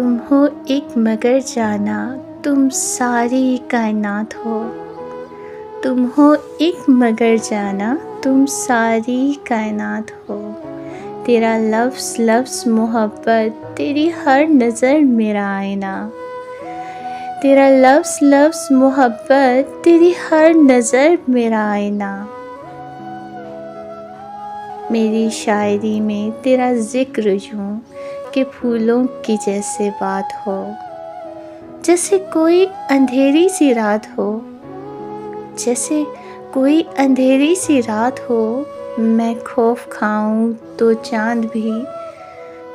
तुम हो एक मगर जाना, तुम सारी कायनात हो। तुम हो एक मगर जाना, तुम सारी कायनात हो। तेरा लफ्ज़ लफ्ज़ मोहब्बत, तेरी हर नज़र मेरा आईना। तेरा लफ्ज़ लफ्ज़ मोहब्बत, तेरी हर नज़र मेरा आईना। मेरी शायरी में तेरा ज़िक्र यूं कि फूलों की जैसे बात हो, जैसे कोई अंधेरी सी रात हो, जैसे कोई अंधेरी सी रात हो। मैं खौफ खाऊं तो चांद भी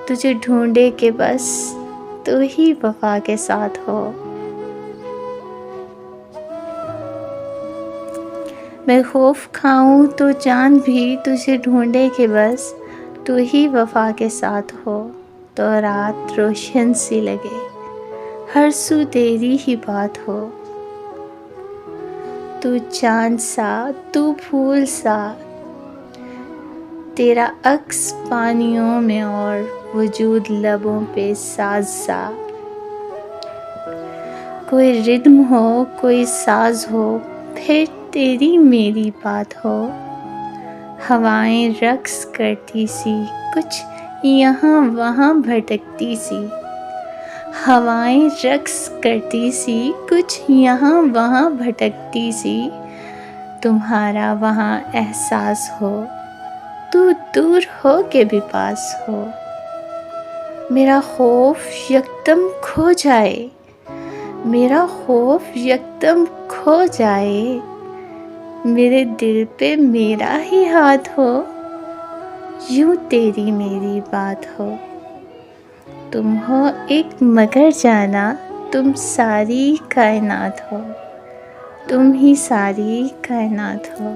तुझे ढूंढे के बस तू ही वफा के साथ हो। मैं खौफ खाऊं तो चांद भी तुझे ढूंढे के बस तू ही वफा के साथ हो। तो रात रोशन सी लगे, हर सू तेरी ही बात हो। तू चांद सा, तू फूल सा, तेरा अक्स पानियों में और वजूद लबों पे साज सा। कोई रिद्म हो, कोई साज हो, फिर तेरी मेरी बात हो। हवाएं रक्स करती सी, कुछ यहाँ वहाँ भटकती सी। हवाएं रक्स करती सी, कुछ यहाँ वहाँ भटकती सी। तुम्हारा वहाँ एहसास हो, तू दूर हो के भी पास हो। मेरा खौफ यकदम खो जाए, मेरा खौफ यकदम खो जाए। मेरे दिल पे मेरा ही हाथ हो, यूं तेरी मेरी बात हो। तुम हो एक मगर जाना, तुम सारी कायनात हो। तुम ही सारी कायनात हो।